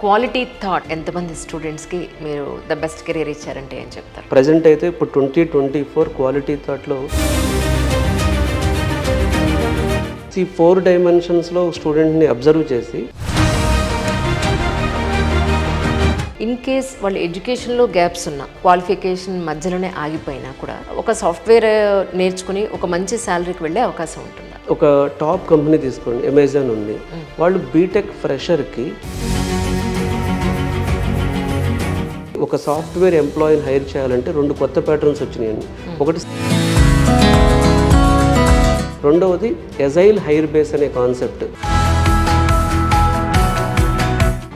Quality thought ఎంతమంది స్టూడెంట్స్కి మీరు ద బెస్ట్ కెరీర్ ఇచ్చారంటే ఏం చెప్తారు? ప్రజెంట్ అయితే ఇప్పుడు 2024 క్వాలిటీ థాట్లో ఈ 4 డైమెన్షన్స్లో స్టూడెంట్ని అబ్జర్వ్ చేసి ఇన్ కేస్ వాళ్ళు ఎడ్యుకేషన్లో గ్యాప్స్ ఉన్న క్వాలిఫికేషన్ మధ్యలోనే ఆగిపోయినా కూడా ఒక సాఫ్ట్వేర్ నేర్చుకుని ఒక మంచి శాలరీకి వెళ్ళే అవకాశం ఉంటుందా? ఒక టాప్ కంపెనీ తీసుకోండి, అమెజాన్ ఉంది. వాళ్ళు బీటెక్ ఫ్రెషర్కి ఒక సాఫ్ట్వేర్ ఎంప్లాయీని హైర్ చేయాలంటే 2 కొత్త ప్యాటర్న్స్ వచ్చినాయండి. ఒకటి, రెండవది ఎజైల్ హైర్ బేస్ అనే కాన్సెప్ట్.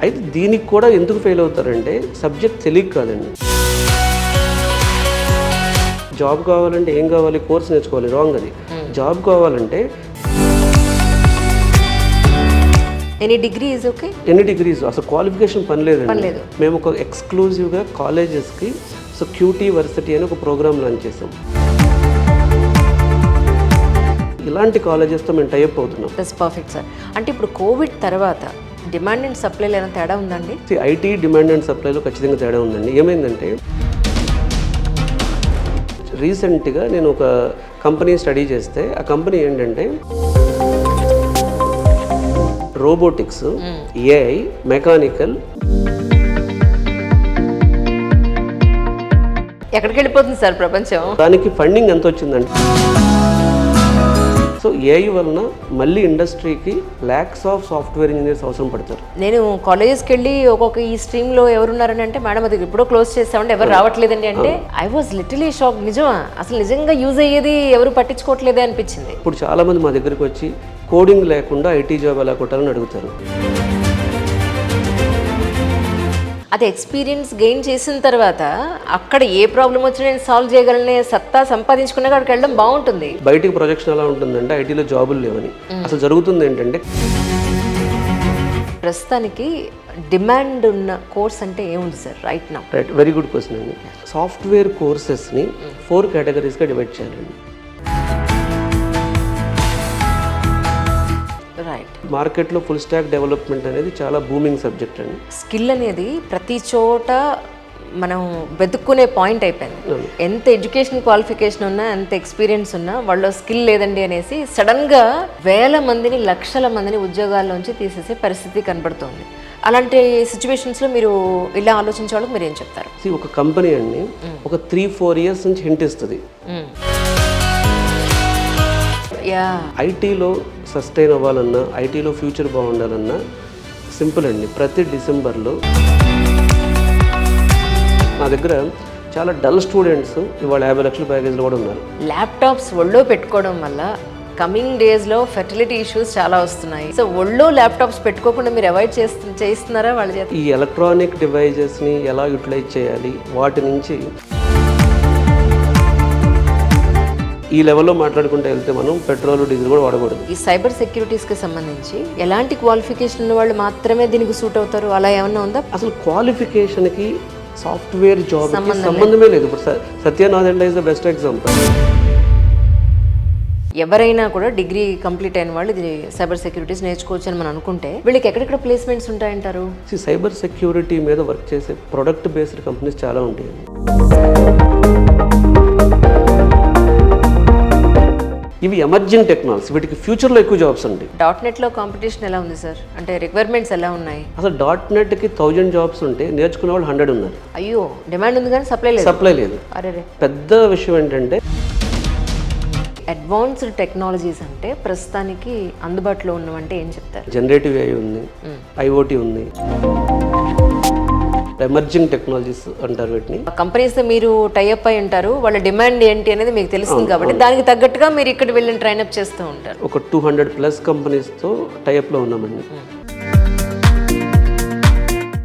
అయితే దీనికి కూడా ఎందుకు ఫెయిల్ అవుతారంటే సబ్జెక్ట్ తెలియక కాదండి. జాబ్ కావాలంటే ఏం కావాలి? కోర్స్ నేర్చుకోవాలి. రాంగ్ అది. జాబ్ కావాలంటే any degree is okay. Any degrees, అసలు క్వాలిఫికేషన్ పని లేదండి. లేదు. మేము ఒక ఎక్స్క్లూజివ్గా కాలేజెస్కి క్యూటీ వర్సిటీ అని ఒక ప్రోగ్రామ్ లాంచ్ చేసాం. ఇలాంటి కాలేజెస్తో మేము టైఅప్ అవుతున్నాం. That's perfect sir. అంటే ఇప్పుడు కోవిడ్ తర్వాత డిమాండ్ అండ్ సప్లైలో ఏమైనా తేడా ఉందండి? ఐటీ డిమాండ్ అండ్ సప్లైలో ఖచ్చితంగా తేడా ఉందండి. ఏమైందంటే రీసెంట్గా నేను ఒక కంపెనీ స్టడీ చేస్తే ఆ కంపెనీ ఏంటంటే రోబోటిక్స్, ఏఐ, మెకానికల్. ఎక్కడికి వెళ్ళిపోతుంది సార్ ప్రపంచం? దానికి ఫండింగ్ ఎంత వచ్చిందంటే, సో ఏఐ వలన మళ్ళీ ఇండస్ట్రీకి ల్యాక్స్ ఆఫ్ సాఫ్ట్వేర్ ఇంజనీర్స్ అవసరం పడతారు. నేను కాలేజెస్కి వెళ్ళి ఒక్కొక్క ఈ స్ట్రీమ్లో ఎవరున్నారని అంటే మేడం అది ఎప్పుడో క్లోజ్ చేస్తామంటే ఎవరు రావట్లేదండి అంటే ఐ వాజ్ లిటిలీ షాక్. నిజమా? అసలు నిజంగా యూజ్ అయ్యేది ఎవరు పట్టించుకోవట్లేదే అనిపించింది. ఇప్పుడు చాలామంది మా దగ్గరికి వచ్చి కోడింగ్ లేకుండా ఐటీ జాబ్ ఎలా కొట్టాలని అడుగుతారు. అది ఎక్స్పీరియన్స్ గెయిన్ చేసిన తర్వాత అక్కడ ఏ ప్రాబ్లం వచ్చినా నేను సాల్వ్ చేయగలనే సత్తా సంపాదించుకున్నాక అక్కడికి వెళ్ళడం బాగుంటుంది. బయటికి ప్రొజెక్షన్ ఎలా ఉంటుందంటే ఐటీలో జాబులు లేవని. అసలు జరుగుతుంది ఏంటంటే, ప్రస్తుతానికి డిమాండ్ ఉన్న కోర్స్ అంటే ఏముంది sir right now? Right, very good question అండి. సాఫ్ట్వేర్ కోర్సెస్ని 4 కేటగిరీస్గా డివైడ్ చేయాలండి. రైట్. మార్కెట్లో ఫుల్ స్టాక్ డెవలప్మెంట్ అనేది చాలా బూమింగ్ సబ్జెక్ట్ అండి. స్కిల్ అనేది ప్రతి చోట మనం వెతుక్కునే పాయింట్ అయిపోయింది. ఎంత ఎడ్యుకేషన్ క్వాలిఫికేషన్ ఉన్నా, ఎంత ఎక్స్పీరియన్స్ ఉన్నా వాళ్ళ స్కిల్ లేదండి అనేసి సడన్గా వేల మందిని, లక్షల మందిని ఉద్యోగాల్లోంచి తీసేసే పరిస్థితి కనబడుతోంది. అలాంటి సిచ్యువేషన్స్లో మీరు ఇలా ఆలోచించే వాళ్ళకి మీరు ఏం చెప్తారు? ఒక కంపెనీ అండి ఒక 3-4 ఇయర్స్ నుంచి హింట్ ఇస్తుంది. ఐటీలో సస్టైన్ అవ్వాలన్నా, ఐటీలో ఫ్యూచర్ బాగుండాలన్నా సింపుల్ అండి. ప్రతి డిసెంబర్లో నా దగ్గర చాలా డల్ స్టూడెంట్స్ ఇవాళ 50 లక్షల ప్యాకేజ్లో కూడా ఉన్నారు. ల్యాప్టాప్స్ ఒళ్ళో పెట్టుకోవడం వల్ల కమింగ్ డేస్లో ఫెర్టిలిటీ ఇష్యూస్ చాలా వస్తున్నాయి. సో ఒళ్ళో ల్యాప్టాప్స్ పెట్టుకోకుండా మీరు అవాయిడ్ చేస్తున్నారా వాళ్ళ చేత? ఈ ఎలక్ట్రానిక్ డివైజెస్ని ఎలా యూటిలైజ్ చేయాలి, వాటి నుంచి ఈ లెవెల్లో మాట్లాడుకుంటూ వెళ్తే మనం పెట్రోల్, డీజిల్ కూడా వాడకూడదు. ఈ సైబర్ సెక్యూరిటీస్కి సంబంధించి ఎలాంటి క్వాలిఫికేషన్ ఉన్న వాళ్ళు మాత్రమే దీనికి సూట్ అవుతారు? అలా ఏమన్నా ఉందా? అసలు క్వాలిఫికేషన్కి సాఫ్ట్వేర్ జాబ్ సంబంధమే లేదు. ఇప్పుడు సత్యనాథెండ్ల ఇస్ ద బెస్ట్ ఎగ్జాంపుల్. ఎవరైనా కూడా డిగ్రీ కంప్లీట్ అయిన వాళ్ళు ఇది సైబర్ సెక్యూరిటీస్ నేర్చుకోవచ్చు అని మనం అనుకుంటే వీళ్ళకి ఎక్కడెక్కడ ప్లేస్మెంట్స్ ఉంటాయంటారు? సైబర్ సెక్యూరిటీ మీద వర్క్ చేసే ప్రొడక్ట్ బేస్డ్ కంపెనీస్ చాలా ఉంటాయి. ఇవి ఎమర్జింగ్ టెక్నాలజీస్, వీటికి ఫ్యూచర్లో ఎక్కువ జాబ్స్ ఉంటాయి. .NETలో కాంపిటీషన్ ఎలా ఉంది సార్? అంటే రిక్వైర్మెంట్స్ ఎలా ఉన్నాయి? అసలు .NETకి 1000 జాబ్స్ ఉంటే నేర్చుకునే వాళ్ళు 100 ఉన్నారు. అయ్యో, డిమాండ్ ఉంది కానీ సప్లై లేదు. అరే, పెద్ద విషయం ఏంటంటే అడ్వాన్స్డ్ టెక్నాలజీస్ అంటే ప్రస్తుతానికి అందుబాటులో ఉన్నవంటే ఏం చెప్తారు? జనరేటివ్ AI ఉంది, IoT ఉంది, ఎమర్జింగ్ టెక్నాలజీస్ అంటారు వీటిని. కంపెనీస్ మీరు టైఅప్ అయి ఉంటారు, వాళ్ళ డిమాండ్ ఏంటి అనేది మీకు తెలుస్తుంది కాబట్టి దానికి తగ్గట్టుగా మీరు ఇక్కడ వెళ్ళి ట్రైన్అప్ చేస్తూ ఉంటారు. ఒక 200+ కంపెనీస్తో టైఅప్లో ఉన్నామండి.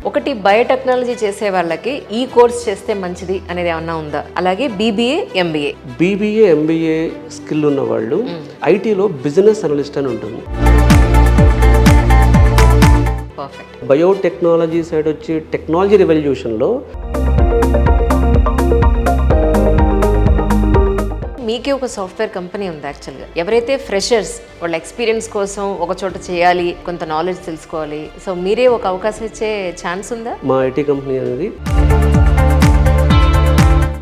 ఒకటి బయోటెక్నాలజీ చేసే వాళ్ళకి ఈ కోర్స్ చేస్తే మంచిది అనేది ఏమన్నా ఉందా? అలాగే BBA, MBA స్కిల్ ఉన్న వాళ్ళు ఐటీలో బిజినెస్ అనలిస్ట్ అని ఉంటుంది. పర్ఫెక్ట్. బయోటెక్నాలజీ సైడ్ వచ్చి టెక్నాలజీ రెవల్యూషన్లో మీకే ఒక సాఫ్ట్వేర్ కంపెనీ ఉంది యాక్చువల్గా. ఎవరైతే ఫ్రెషర్స్ వాళ్ళ ఎక్స్పీరియన్స్ కోసం ఒక చోట చేయాలి, కొంత నాలెడ్జ్ తెలుసుకోవాలి, సో మీరే ఒక అవకాశం ఇచ్చే ఛాన్స్ ఉందా? మా ఐటీ కంపెనీ అనేది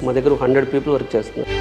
మా దగ్గర 100 పీపుల్ వర్క్ చేస్తున్నారు.